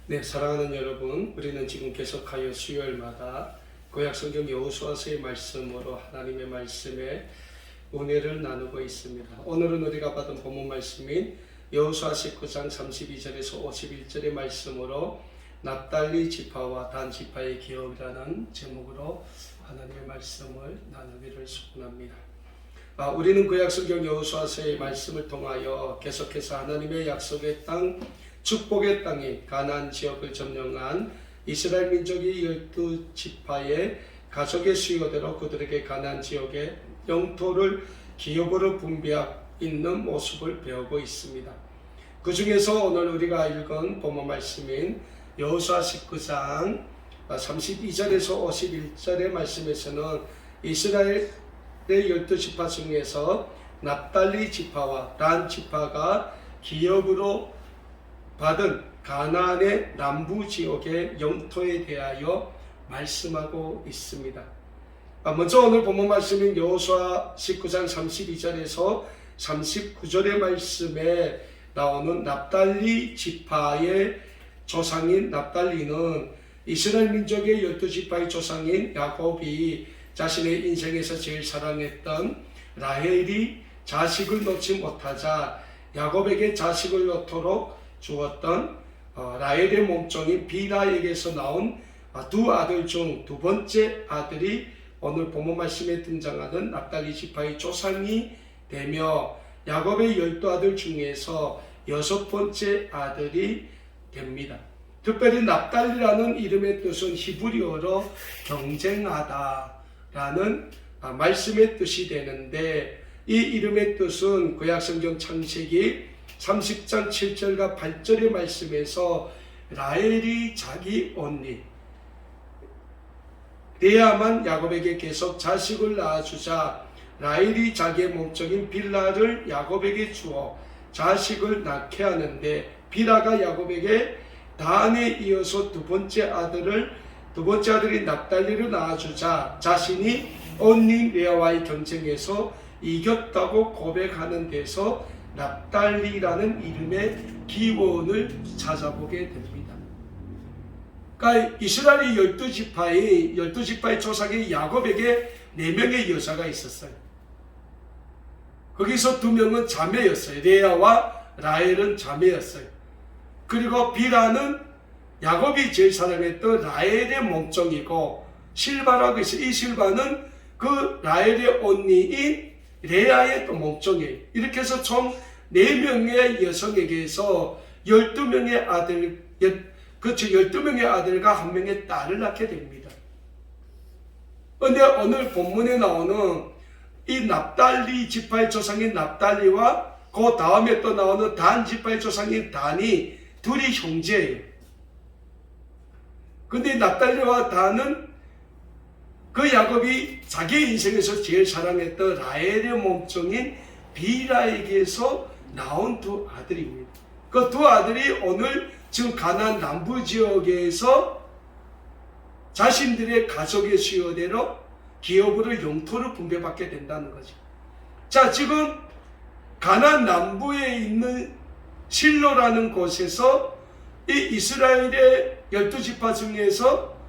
네, 사랑하는 여러분, 우리는 지금 계속하여 수요일마다 구약성경 여호수아서의 말씀으로 하나님의 말씀에 은혜를 나누고 있습니다. 오늘은 우리가 받은 본문 말씀인 여호수아 19장 32절에서 51절의 말씀으로 납달리 지파와 단 지파의 기업이라는 제목으로 하나님의 말씀을 나누기를 소원합니다. 우리는 구약성경 여호수아서의 말씀을 통하여 계속해서 하나님의 약속의 땅, 축복의 땅인 가나안 지역을 점령한 이스라엘 민족이 12지파의 가족의 수요대로 그들에게 가나안 지역의 영토를 기업으로 분배하고 있는 모습을 배우고 있습니다. 그 중에서 오늘 우리가 읽은 본문 말씀인 여호수아 19장 32절에서 51절의 말씀에서는 이스라엘의 12지파 중에서 납달리 지파와 단 지파가 기업으로 받은 가나안의 남부 지역의 영토에 대하여 말씀하고 있습니다. 먼저 오늘 본문 말씀인 여호수아 19장 32절에서 39절의 말씀에 나오는 납달리 지파의 조상인 납달리는 이스라엘 민족의 12지파의 조상인 야곱이 자신의 인생에서 제일 사랑했던 라헬이 자식을 놓지 못하자 야곱에게 자식을 놓도록 주었던 라헬의 몸종인 빌하에게서 나온 두 아들 중 두 번째 아들이 오늘 본문 말씀에 등장하는 납달리 지파의 조상이 되며 야곱의 12아들 중에서 6번째 아들이 됩니다. 특별히 납달리라는 이름의 뜻은 히브리어로 경쟁하다라는 말씀의 뜻이 되는데, 이 이름의 뜻은 구약성경 창세기 30장 7절과 8절의 말씀에서 라헬이 자기 언니 레아만 야곱에게 계속 자식을 낳아주자 라헬이 자기의 몸종인 빌라를 야곱에게 주어 자식을 낳게 하는데, 빌라가 야곱에게 단에 이어서 두 번째 아들이 납달리를 낳아주자 자신이 언니 레아와의 경쟁에서 이겼다고 고백하는 데서 납달리라는 이름의 기원을 찾아보게 됩니다. 그러니까 이스라엘의 12지파의 조상인 야곱에게 4명의 여자가 있었어요. 거기서 2명은 자매였어요. 레아와 라헬은 자매였어요. 그리고 빌하는 야곱이 제일 사랑했던 라헬의 몸종이고, 실바라고 있어요. 이 실바는 그 라헬의 언니인 레아의 또 몸종이에요. 이렇게 해서 총 4명의 여성에게서 12명의 아들, 12명의 아들과 1명의 딸을 낳게 됩니다. 그런데 오늘 본문에 나오는 이 납달리 지파의 조상인 납달리와 그 다음에 또 나오는 단 지파의 조상인 단이 둘이 형제예요. 근데 납달리와 단은 그 야곱이 자기 인생에서 제일 사랑했던 라헬의 몸종인 빌하에게서 나온 두 아들입니다. 그 두 아들이 오늘 지금 가나안 남부 지역에서 자신들의 가족의 수요대로 기업으로 영토를 분배받게 된다는 거죠. 자, 지금 가나안 남부에 있는 실로라는 곳에서 이 이스라엘의 12지파 중에서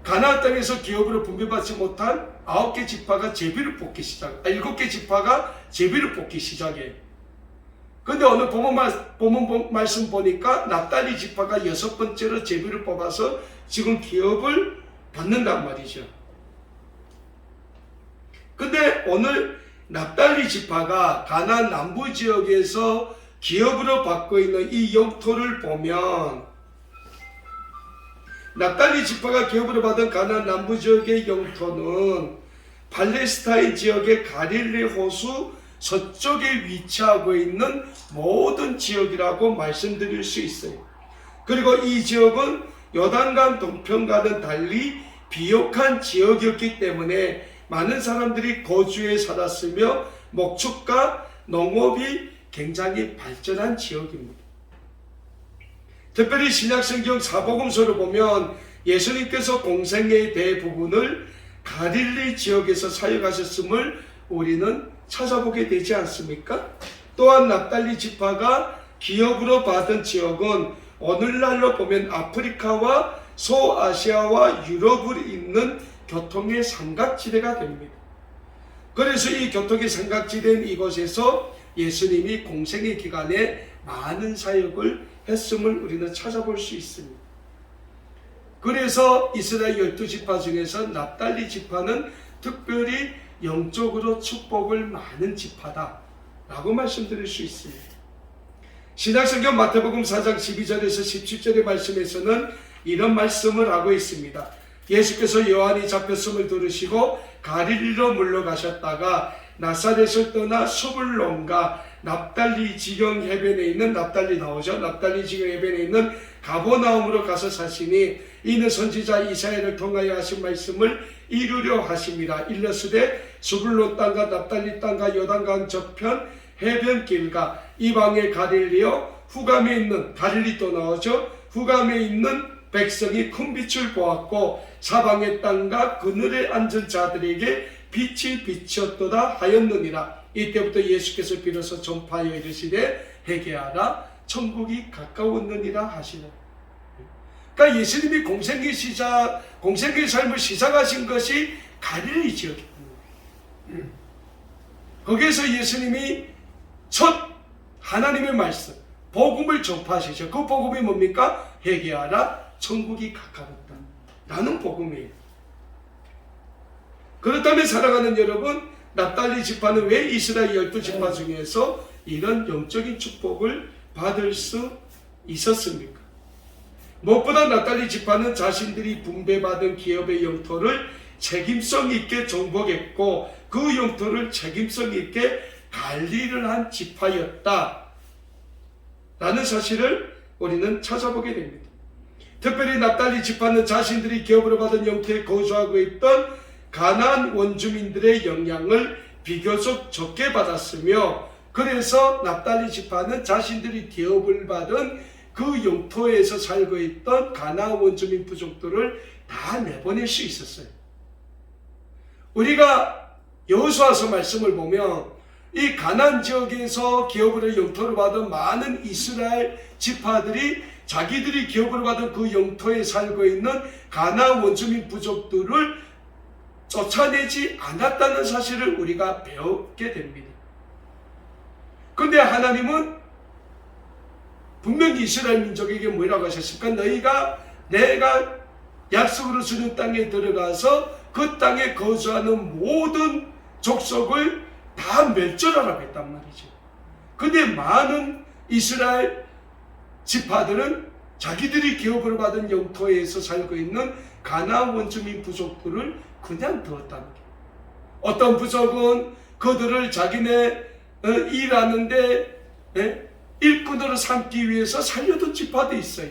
가나안 땅에서 기업으로 분배받지 못한 9개 지파가 제비를 뽑기 시작. 7개 지파가 제비를 뽑기 시작해요. 근데 오늘 본문 말씀 보니까 납달리 지파가 6번째로 제비를 뽑아서 지금 기업을 받는단 말이죠. 근데 오늘 납달리 지파가 가나안 남부 지역에서 기업으로 받고 있는 이 영토를 보면, 납달리 지파가 기업으로 받은 가나안 남부 지역의 영토는 팔레스타인 지역의 갈릴리 호수 서쪽에 위치하고 있는 모든 지역이라고 말씀드릴 수 있어요. 그리고 이 지역은 요단강 동편과는 달리 비옥한 지역이었기 때문에 많은 사람들이 거주해 살았으며 목축과 농업이 굉장히 발전한 지역입니다. 특별히 신약성경 사복음서를 보면 예수님께서 공생애의 대부분을 갈릴리 지역에서 사역하셨음을 우리는 찾아보게 되지 않습니까? 또한 납달리 지파가 기업으로 받은 지역은 오늘날로 보면 아프리카와 소아시아와 유럽을 잇는 교통의 삼각지대가 됩니다. 그래서 이 교통의 삼각지대인 이곳에서 예수님이 공생의 기간에 많은 사역을 했음을 우리는 찾아볼 수 있습니다. 그래서 이스라엘 12지파 중에서 납달리 지파는 특별히 영적으로 축복을 많은 지파다 라고 말씀드릴 수 있습니다. 신약성경 마태복음 4장 12절에서 17절의 말씀에서는 이런 말씀을 하고 있습니다. 예수께서 요한이 잡혔음을 들으시고 갈릴리로 물러가셨다가 나사렛을 떠나 수불론과 납달리 지경 해변에 있는, 납달리 나오죠? 납달리 지경 해변에 있는 가버나움으로 가서 사시니 이는 선지자 이사야를 통하여 하신 말씀을 이루려 하심이라. 일러스되 수불론 땅과 납달리 땅과 요단강 저편 해변길과 이방의 갈릴리요, 후감에 있는, 갈릴리 또 나오죠? 후감에 있는 백성이 큰 빛을 보았고 사방의 땅과 그늘에 앉은 자들에게 빛이 비쳤도다 하였느니라. 이때부터 예수께서 비로소 전파하여 이르시되 회개하라 천국이 가까웠느니라 하시라. 그러니까 예수님이 공생의 삶을 시작하신 것이 갈릴리 지역입니다. 거기에서 예수님이 첫 하나님의 말씀, 복음을 전파하시죠. 그 복음이 뭡니까? 회개하라 천국이 가까웠다 라는 복음이에요. 그렇다면 사랑하는 여러분, 납달리 지파는 왜 이스라엘 12지파 중에서 이런 영적인 축복을 받을 수 있었습니까? 무엇보다 납달리 지파는 자신들이 분배받은 기업의 영토를 책임성 있게 정복했고 그 영토를 책임성 있게 관리를 한 지파였다 라는 사실을 우리는 찾아보게 됩니다. 특별히 납달리 지파는 자신들이 기업으로 받은 영토에 거주하고 있던 가나안 원주민들의 영향을 비교적 적게 받았으며, 그래서 납달리 지파는 자신들이 기업을 받은 그 영토에서 살고 있던 가나안 원주민 부족들을 다 내보낼 수 있었어요. 우리가 여호수아서 말씀을 보면 이 가나안 지역에서 기업으로 영토를 받은 많은 이스라엘 지파들이 자기들이 기업으로 받은 그 영토에 살고 있는 가나안 원주민 부족들을 쫓아내지 않았다는 사실을 우리가 배우게 됩니다. 그런데 하나님은 분명히 이스라엘 민족에게 뭐라고 하셨습니까? 너희가 내가 약속으로 주는 땅에 들어가서 그 땅에 거주하는 모든 족속을 다 멸절하라고 했단 말이죠. 근데 많은 이스라엘 지파들은 자기들이 기업으로 받은 영토에서 살고 있는 가나안 원주민 부족들을 그냥 두었다는 게, 어떤 부족은 그들을 자기네 일하는데 일꾼으로 삼기 위해서 살려둔 지파도 있어요.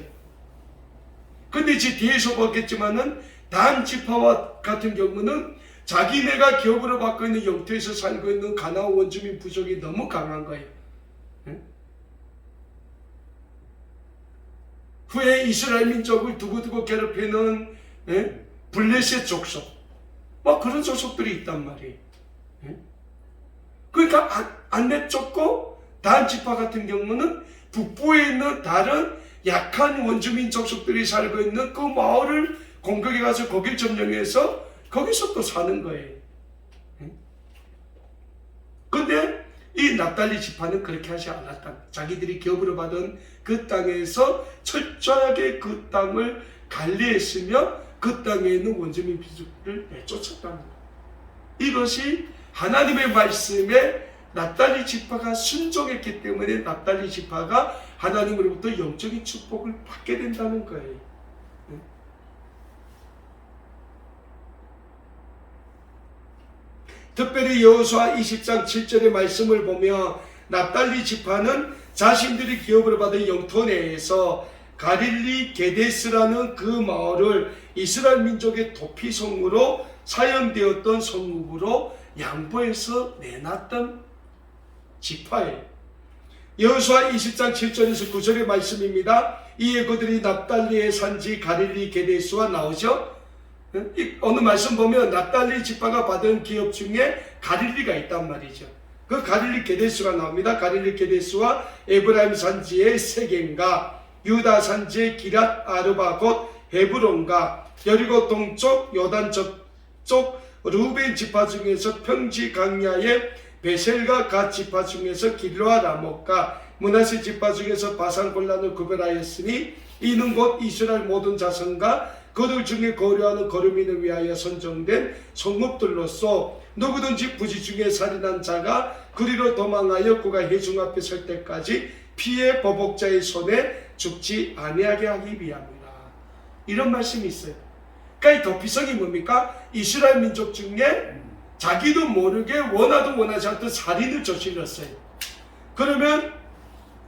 근데 이제 뒤에서 보겠지만은 단 지파와 같은 경우는 자기네가 기업으로 받고 있는 영토에서 살고 있는 가나안 원주민 부족이 너무 강한 거예요. 후에 이스라엘 민족을 두고두고 괴롭히는 블레셋 족속, 뭐 그런 족속들이 있단 말이에요. 그러니까 안 내쫓고 단 지파 같은 경우는 북부에 있는 다른 약한 원주민 족속들이 살고 있는 그 마을을 공격해 가서 거길 점령해서 거기서 또 사는 거예요. 근데 이 납달리 지파는 그렇게 하지 않았다. 자기들이 기업으로 받은 그 땅에서 철저하게 그 땅을 관리했으며 그 땅에 있는 원주민 부족들을 내쫓았다는 거예요. 이것이 하나님의 말씀에 납달리 지파가 순종했기 때문에 납달리 지파가 하나님으로부터 영적인 축복을 받게 된다는 거예요. 특별히 여호수아 20장 7절의 말씀을 보면 납달리 지파는 자신들이 기업으로 받은 영토 내에서 가릴리 게데스라는 그 마을을 이스라엘 민족의 도피성으로 사용되었던 성읍으로 양보해서 내놨던 지파예요. 여호수아 20장 7절에서 9절의 말씀입니다. 이에 그들이 납달리의 산지 가릴리 게데스와 나오죠. 어느 말씀 보면 납달리 지파가 받은 기업 중에 가릴리가 있단 말이죠. 그 가릴리 게데스가 나옵니다. 가릴리 게데스와 에브라임 산지의 세겜과 유다 산지의 기랏 아르바 곧 헤브론과 여리고 동쪽 요단 저쪽 루벤 지파 중에서 평지 강야의 베셀과 갓 지파 중에서 길로아 라못과 므낫세 지파 중에서 바산 골란을 구별하였으니 이는 곧 이스라엘 모든 자손과 그들 중에 거류하는 거류민을 위하여 선정된 성읍들로서 누구든지 부지 중에 살인한 자가 그리로 도망하여 그가 회중 앞에 설 때까지 피해 보복자의 손에 죽지 아니하게 하기 위함이라. 이런 말씀이 있어요. 그러니까 이 도피성이 뭡니까? 이스라엘 민족 중에 자기도 모르게 원하도 원하지 않던 살인을 저질렀어요. 그러면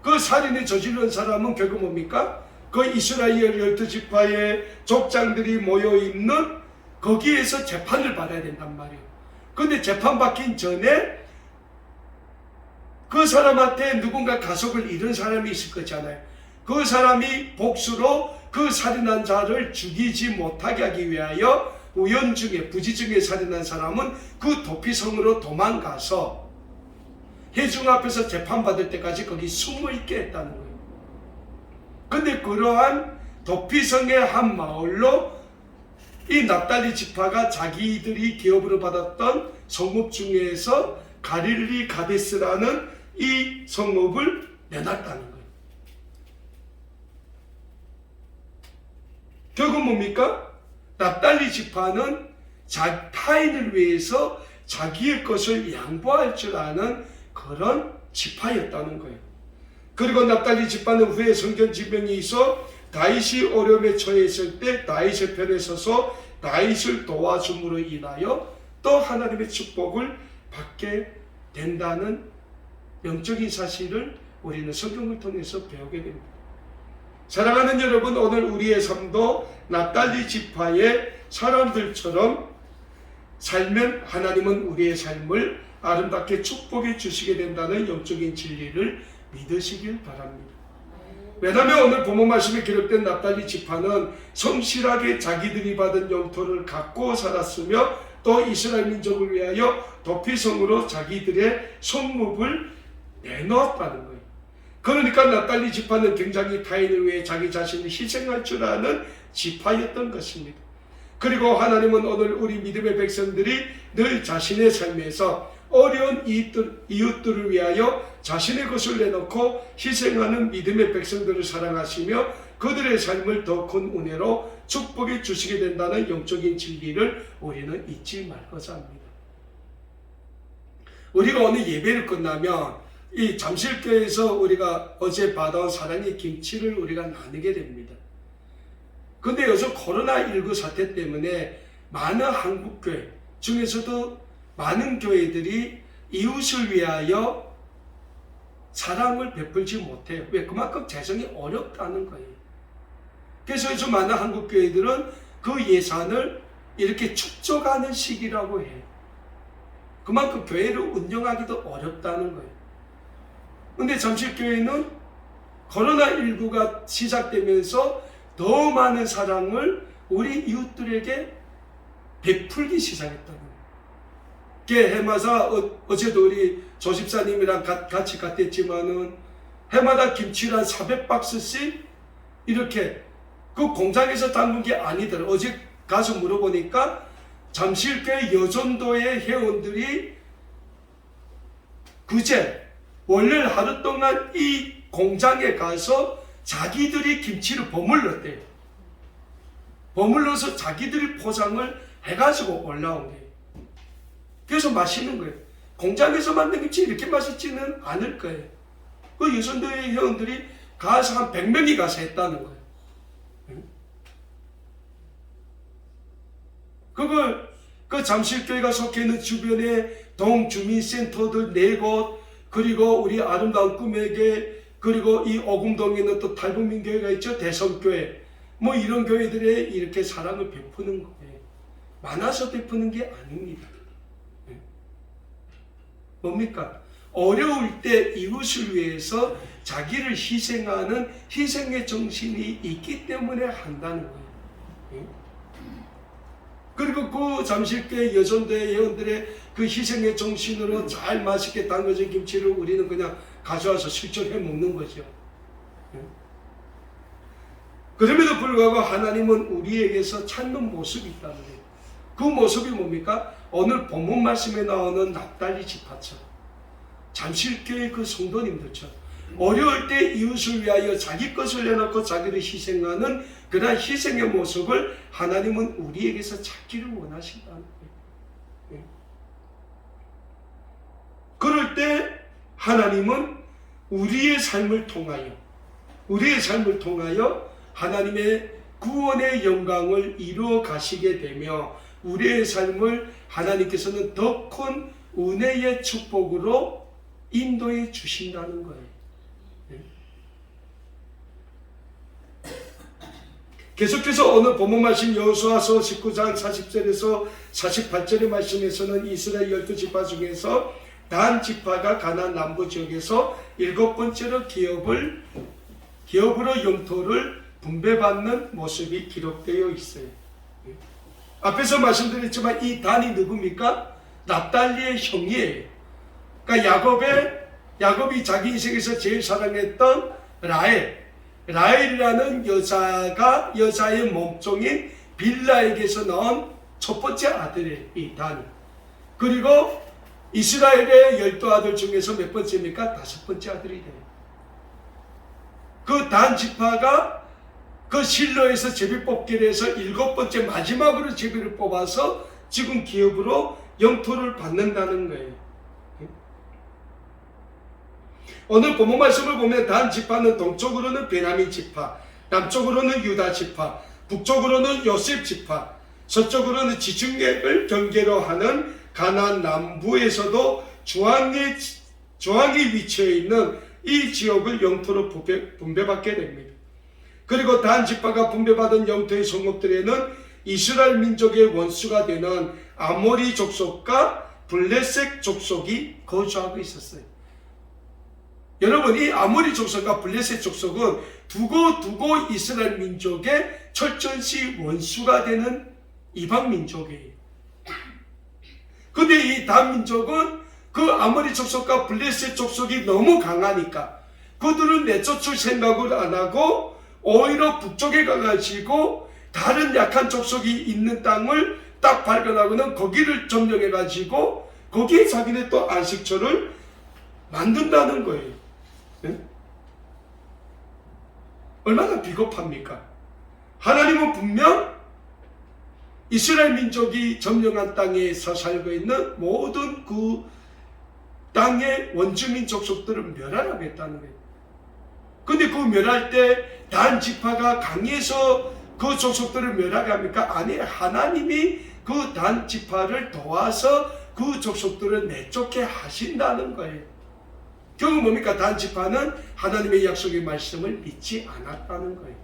그 살인을 저지른 사람은 결국 뭡니까? 그 이스라엘 12지파의 족장들이 모여있는 거기에서 재판을 받아야 된단 말이에요. 근데 재판받기 전에 그 사람한테 누군가 가속을 잃은 사람이 있을 거잖아요. 그 사람이 복수로 그 살인한 자를 죽이지 못하게 하기 위하여 우연중에 부지중에 살인한 사람은 그 도피성으로 도망가서 회중 앞에서 재판받을 때까지 거기 숨어있게 했다는 거예요. 근데 그러한 도피성의 한 마을로 이 납달리 지파가 자기들이 기업으로 받았던 성읍 중에서 가릴리 가데스라는 이 성읍을 내놨다는 거예요. 결국 뭡니까? 납달리 지파는 타인을 위해서 자기의 것을 양보할 줄 아는 그런 지파였다는 거예요. 그리고 납달리 지파는 후에 성전 지명이 있어 다윗이 어려움에 처했을 때 다윗의 편에 서서 다윗을 도와줌으로 인하여 또 하나님의 축복을 받게 된다는 영적인 사실을 우리는 성경을 통해서 배우게 됩니다. 사랑하는 여러분, 오늘 우리의 삶도 납달리 지파의 사람들처럼 살면 하나님은 우리의 삶을 아름답게 축복해 주시게 된다는 영적인 진리를 믿으시길 바랍니다. 왜냐하면 오늘 본문 말씀에 기록된 납달리 지파는 성실하게 자기들이 받은 영토를 갖고 살았으며 또 이스라엘 민족을 위하여 도피성으로 자기들의 성읍을 내놓았다는 거예요. 그러니까 납달리 지파는 굉장히 타인을 위해 자기 자신을 희생할 줄 아는 지파였던 것입니다. 그리고 하나님은 오늘 우리 믿음의 백성들이 늘 자신의 삶에서 어려운 이웃들을 위하여 자신의 것을 내놓고 희생하는 믿음의 백성들을 사랑하시며 그들의 삶을 더 큰 은혜로 축복해 주시게 된다는 영적인 진리를 우리는 잊지 말고자 합니다. 우리가 오늘 예배를 끝나면 이 잠실교회에서 우리가 어제 받아온 사랑의 김치를 우리가 나누게 됩니다. 근데 요즘 코로나19 사태 때문에 많은 한국교회 중에서도 많은 교회들이 이웃을 위하여 사랑을 베풀지 못해요. 왜? 그만큼 재정이 어렵다는 거예요. 그래서 요즘 많은 한국교회들은 그 예산을 이렇게 축적하는 시기라고 해요. 그만큼 교회를 운영하기도 어렵다는 거예요. 근데 잠실교회는 코로나19가 시작되면서 더 많은 사랑을 우리 이웃들에게 베풀기 시작했다는 거예요. 해마다 어제도 우리 조집사님이랑 같이 갔댔지만은 해마다 김치를 한 400박스씩 이렇게 그 공장에서 담근 게 아니더라. 어제 가서 물어보니까 잠실교회 여전도의 회원들이 그제 월요일 하루 동안 이 공장에 가서 자기들이 김치를 버물렀대요. 버물러서 자기들이 포장을 해가지고 올라온 거예요. 그래서 맛있는 거예요. 공장에서 만든 김치 이렇게 맛있지는 않을 거예요. 그 여선도의 회원들이 가서 한 100명이 가서 했다는 거예요. 그걸 그 잠실교회가 속해 있는 주변에 동주민센터들 4곳 그리고 우리 아름다운 꿈에게 그리고 이 오금동에 있는 또 탈북민교회가 있죠. 대성교회 뭐 이런 교회들에 이렇게 사랑을 베푸는 거예요. 많아서 베푸는 게 아닙니다. 뭡니까? 어려울 때 이웃을 위해서 자기를 희생하는 희생의 정신이 있기 때문에 한다는 거예요. 그리고 그 잠실교회 여전도의 회원들의 그 희생의 정신으로 잘 맛있게 담궈진 김치를 우리는 그냥 가져와서 실전해 먹는 거죠. 그럼에도 불구하고 하나님은 우리에게서 찾는 모습이 있다는 거예요. 그 모습이 뭡니까? 오늘 본문 말씀에 나오는 납달리 지파처럼, 잠실교회 그 성도님들처럼 어려울 때 이웃을 위하여 자기 것을 내놓고 자기를 희생하는 그러한 희생의 모습을 하나님은 우리에게서 찾기를 원하신다는 거예요. 그럴 때 하나님은 우리의 삶을 통하여 하나님의 구원의 영광을 이루어 가시게 되며 우리의 삶을 하나님께서는 더 큰 은혜의 축복으로 인도해 주신다는 거예요. 계속해서 오늘 본문 말씀 여호수아서 19장 40절에서 48절의 말씀에서는 이스라엘 12지파 중에서 단 지파가 가나안 남부 지역에서 7번째로 기업으로 영토를 분배받는 모습이 기록되어 있어요. 앞에서 말씀드렸지만 이 단이 누굽니까? 납달리의 형이에요. 그러니까 야곱이 자기 인생에서 제일 사랑했던 라헬이라는 여자의 몸종인 빌라에게서 낳은 첫 번째 아들이에요. 이 단이. 그리고 이스라엘의 12아들 중에서 몇 번째입니까? 5번째 아들이 돼요. 그 단 지파가 그 실로에서 제비 뽑기를 해서 7번째 마지막으로 제비를 뽑아서 지금 기업으로 영토를 받는다는 거예요. 오늘 본문 말씀을 보면 단 지파는 동쪽으로는 베냐민 지파, 남쪽으로는 유다 지파, 북쪽으로는 요셉 지파, 서쪽으로는 지중해를 경계로 하는 가나안 남부에서도 중앙에 위치해 있는 이 지역을 영토로 분배받게 됩니다. 그리고 단 지파가 분배받은 영토의 성읍들에는 이스라엘 민족의 원수가 되는 아모리 족속과 블레셋 족속이 거주하고 있었어요. 여러분, 이 아모리 족속과 블레셋 족속은 두고 이스라엘 민족의 철저시 원수가 되는 이방 민족이에요. 근데 이 단 민족은 그 아모리 족속과 블레셋 족속이 너무 강하니까 그들은 내쫓을 생각을 안 하고 오히려 북쪽에 가가지고 다른 약한 족속이 있는 땅을 딱 발견하고는 거기를 점령해가지고 거기에 자기네 또 안식처를 만든다는 거예요. 네? 얼마나 비겁합니까? 하나님은 분명 이스라엘 민족이 점령한 땅에서 살고 있는 모든 그 땅의 원주민 족속들을 멸하라겠다는 거예요. 근데 그 멸할 때 단 지파가 강해서 그 족속들을 멸하게 합니까? 아니, 하나님이 그 단 지파를 도와서 그 족속들을 내쫓게 하신다는 거예요. 결국 뭡니까? 단 지파는 하나님의 약속의 말씀을 믿지 않았다는 거예요.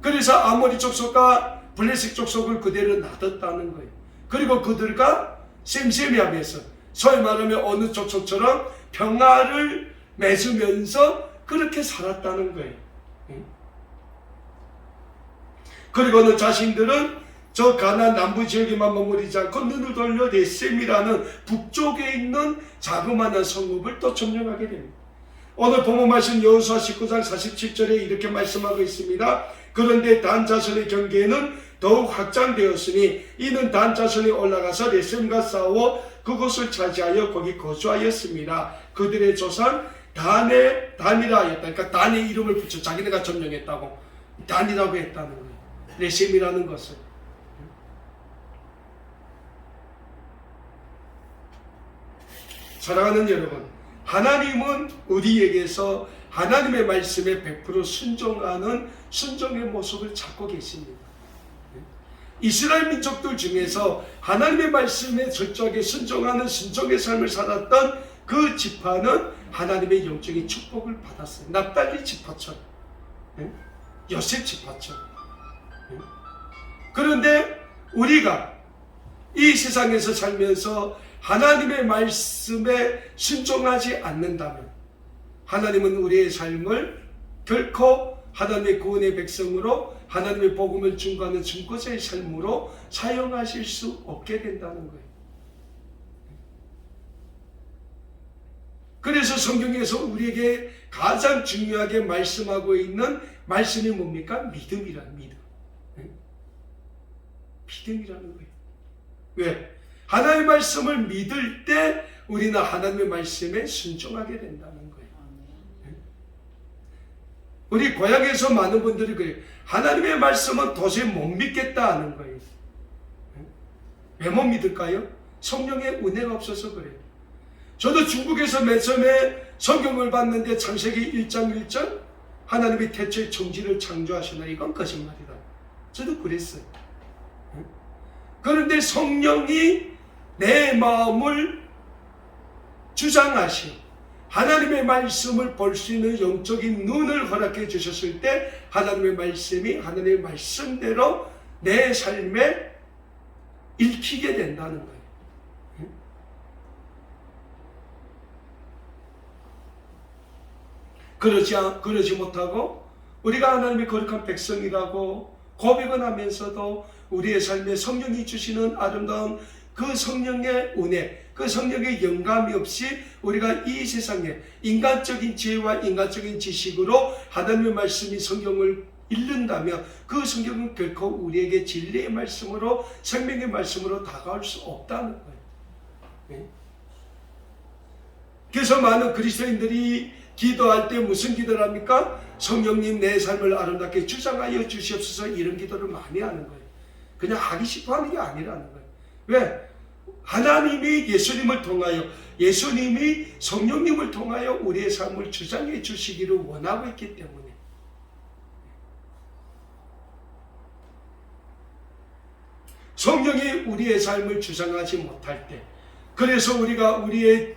그래서 아모리 족속과 블레셋 족속을 그대로 놔뒀다는 거예요. 그리고 그들과 셈셈이 하면서 소위 말하면 어느 족속처럼 평화를 맺으면서 그렇게 살았다는 거예요. 그리고는 자신들은 저 가나안 남부 지역에만 머무르지 않고 눈을 돌려 넷셈이라는 북쪽에 있는 자그마한 성읍을 또 점령하게 됩니다. 오늘 본문 말씀 여호수아 19장 47절에 이렇게 말씀하고 있습니다. 그런데 단 자손의 경계는 더욱 확장되었으니 이는 단 자손이 올라가서 넷셈과 싸워 그곳을 차지하여 거기 거주하였습니다. 그들의 조상 단이라 하였다. 그러니까 단의 이름을 붙여 자기네가 점령했다고 단이라고 했다는 거예요. 넷셈이라는 것을. 사랑하는 여러분, 하나님은 우리에게서 하나님의 말씀에 100% 순종하는 순종의 모습을 찾고 계십니다. 이스라엘 민족들 중에서 하나님의 말씀에 철저하게 순종하는 순종의 삶을 살았던 그 지파는 하나님의 영적인 축복을 받았어요. 납달리 지파처럼, 요셉 지파처럼. 그런데 우리가 이 세상에서 살면서 하나님의 말씀에 순종하지 않는다면 하나님은 우리의 삶을 결코 하나님의 구원의 백성으로 하나님의 복음을 증거하는 증거자의 삶으로 사용하실 수 없게 된다는 거예요. 그래서 성경에서 우리에게 가장 중요하게 말씀하고 있는 말씀이 뭡니까? 믿음이란 믿음. 믿음이라는 거예요. 왜? 하나님의 말씀을 믿을 때 우리는 하나님의 말씀에 순종하게 된다는 거예요. 우리 고향에서 많은 분들이 그래요. 하나님의 말씀은 도저히 못 믿겠다 하는 거예요. 왜 못 믿을까요? 성령의 은혜가 없어서 그래요. 저도 중국에서 맨 처음에 성경을 봤는데 창세기 1장 1절 하나님이 태초에 천지를 창조하시나 이건 거짓말이다. 저도 그랬어요. 그런데 성령이 내 마음을 주장하시오. 하나님의 말씀을 볼 수 있는 영적인 눈을 허락해 주셨을 때 하나님의 말씀이 하나님의 말씀대로 내 삶에 읽히게 된다는 거예요. 그러지 못하고 우리가 하나님의 거룩한 백성이라고 고백은 하면서도 우리의 삶에 성령이 주시는 아름다운 그 성령의 은혜, 그 성령의 영감이 없이 우리가 이 세상에 인간적인 지혜와 인간적인 지식으로 하나님의 말씀이 성경을 읽는다면 그 성경은 결코 우리에게 진리의 말씀으로 생명의 말씀으로 다가올 수 없다는 거예요. 네? 그래서 많은 그리스도인들이 기도할 때 무슨 기도를 합니까? 성령님 내 삶을 아름답게 주장하여 주시옵소서 이런 기도를 많이 하는 거예요. 그냥 하기 싶어 하는 게 아니라는 거예요. 왜? 하나님이 예수님을 통하여 예수님이 성령님을 통하여 우리의 삶을 주장해 주시기를 원하고 있기 때문에 성령이 우리의 삶을 주장하지 못할 때 그래서 우리가 우리의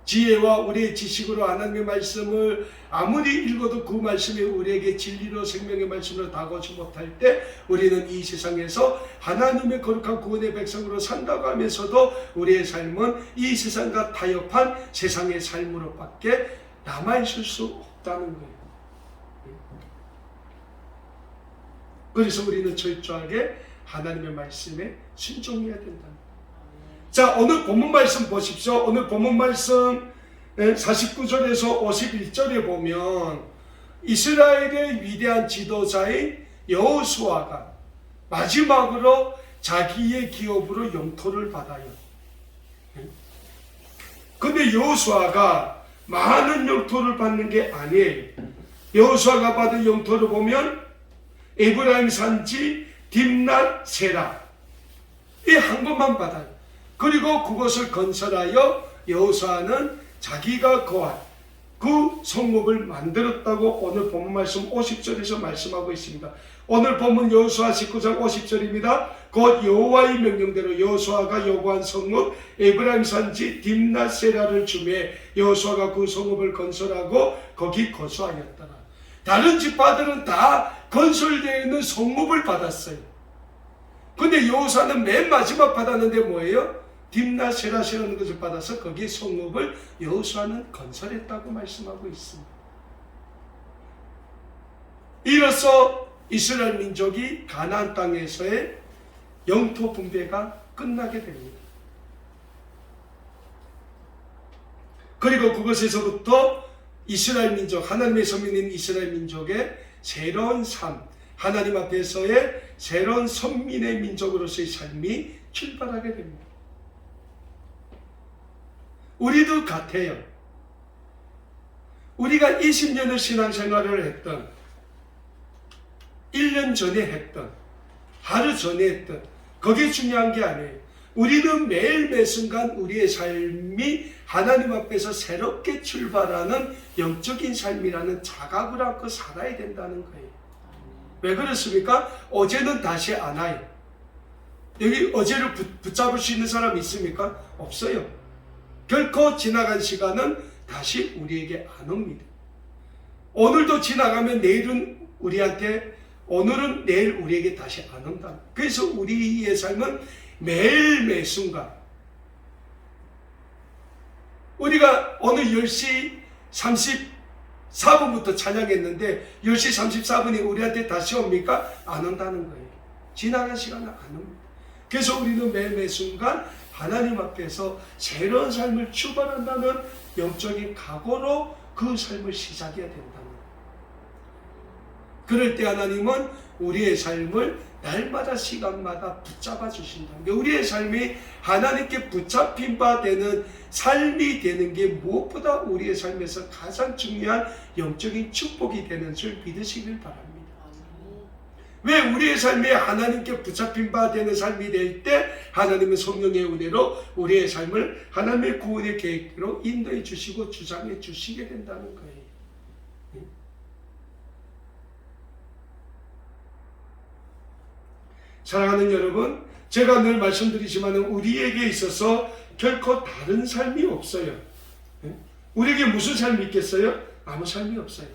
지혜와 우리의 지식으로 하나님의 말씀을 아무리 읽어도 그 말씀이 우리에게 진리로 생명의 말씀으로 다가오지 못할 때 우리는 이 세상에서 하나님의 거룩한 구원의 백성으로 산다고 하면서도 우리의 삶은 이 세상과 타협한 세상의 삶으로밖에 남아있을 수 없다는 거예요. 그래서 우리는 철저하게 하나님의 말씀에 순종해야 된다. 자, 오늘 본문 말씀 보십시오. 오늘 본문 말씀 49절에서 51절에 보면 이스라엘의 위대한 지도자인 여호수아가 마지막으로 자기의 기업으로 영토를 받아요. 근데 여호수아가 많은 영토를 받는 게 아니에요. 여호수아가 받은 영토를 보면 에브라임 산지 딥낫 세라 이 한 곳만 받아요. 그리고 그것을 건설하여 여호수아는 자기가 거한 그 성읍을 만들었다고 오늘 본문 말씀 50절에서 말씀하고 있습니다. 오늘 본문 여호수아 19장 50절입니다. 곧 여호와의 명령대로 여호수아가 요구한 성읍 에브라임 산지 딥낫 세라를 주매 여호수아가 그 성읍을 건설하고 거기 거주하였더라. 다른 지파들은 다 건설되어 있는 성읍을 받았어요. 근데 여호수아는 맨 마지막 받았는데 뭐예요? 딥낫 세라시라는 것을 받아서 거기에 성읍을 여호수아는 건설했다고 말씀하고 있습니다. 이로써 이스라엘 민족이 가나안 땅에서의 영토 분배가 끝나게 됩니다. 그리고 그것에서부터 이스라엘 민족, 하나님의 선민인 이스라엘 민족의 새로운 삶, 하나님 앞에서의 새로운 선민의 민족으로서의 삶이 출발하게 됩니다. 우리도 같아요. 우리가 20년을 신앙생활을 했던 1년 전에 했던 하루 전에 했던 그게 중요한 게 아니에요. 우리는 매일 매순간 우리의 삶이 하나님 앞에서 새롭게 출발하는 영적인 삶이라는 자각을 갖고 살아야 된다는 거예요. 왜 그렇습니까? 어제는 다시 안 와요. 여기 어제를 붙잡을 수 있는 사람 있습니까? 없어요. 결코 지나간 시간은 다시 우리에게 안 옵니다. 오늘도 지나가면 내일은 우리한테 오늘은 내일 우리에게 다시 안 온다. 그래서 우리의 삶은 매일 매 순간 우리가 오늘 10시 34분부터 찬양했는데 10시 34분이 우리한테 다시 옵니까? 안 온다는 거예요. 지나간 시간은 안 옵니다. 그래서 우리는 매일 매 순간 하나님 앞에서 새로운 삶을 출발한다는 영적인 각오로 그 삶을 시작해야 된다는 거예요. 그럴 때 하나님은 우리의 삶을 날마다 시간마다 붙잡아 주신다는 거예요. 우리의 삶이 하나님께 붙잡힌 바 되는 삶이 되는 게 무엇보다 우리의 삶에서 가장 중요한 영적인 축복이 되는 줄 믿으시길 바랍니다. 왜 우리의 삶이 하나님께 붙잡힌 바 되는 삶이 될 때 하나님은 성령의 은혜로 우리의 삶을 하나님의 구원의 계획대로 인도해 주시고 주장해 주시게 된다는 거예요. 사랑하는 여러분, 제가 늘 말씀드리지만 우리에게 있어서 결코 다른 삶이 없어요. 우리에게 무슨 삶이 있겠어요? 아무 삶이 없어요.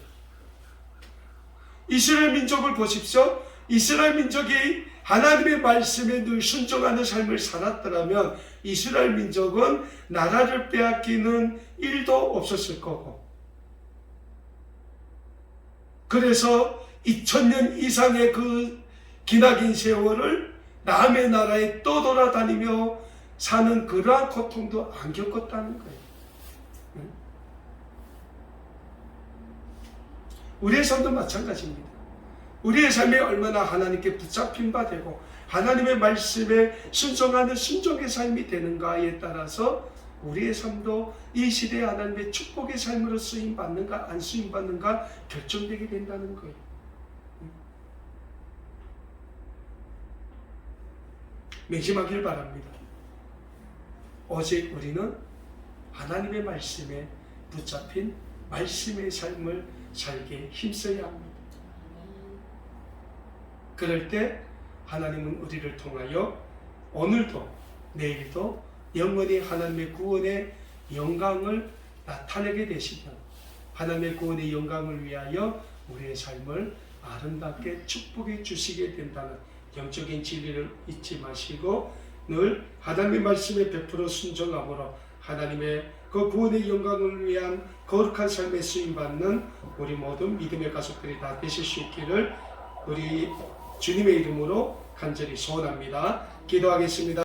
이스라엘 민족을 보십시오. 이스라엘 민족이 하나님의 말씀에 늘 순종하는 삶을 살았더라면 이스라엘 민족은 나라를 빼앗기는 일도 없었을 거고, 그래서 2000년 이상의 그 기나긴 세월을 남의 나라에 떠돌아다니며 사는 그러한 고통도 안 겪었다는 거예요. 우리의 삶도 마찬가지입니다. 우리의 삶이 얼마나 하나님께 붙잡힌 바 되고 하나님의 말씀에 순종하는 순종의 삶이 되는가에 따라서 우리의 삶도 이 시대에 하나님의 축복의 삶으로 쓰임받는가 안 쓰임받는가 결정되게 된다는 거예요. 맹심하길 바랍니다. 오직 우리는 하나님의 말씀에 붙잡힌 말씀의 삶을 살게 힘써야 합니다. 그럴 때 하나님은 우리를 통하여 오늘도 내일도 영원히 하나님의 구원의 영광을 나타내게 되시면 하나님의 구원의 영광을 위하여 우리의 삶을 아름답게 축복해 주시게 된다는 영적인 진리를 잊지 마시고 늘 하나님의 말씀에 100% 순종함으로 하나님의 그 구원의 영광을 위한 거룩한 삶에 쓰임받는 우리 모든 믿음의 가족들이 다 되실 수 있기를 우리 주님의 이름으로 간절히 소원합니다. 기도하겠습니다.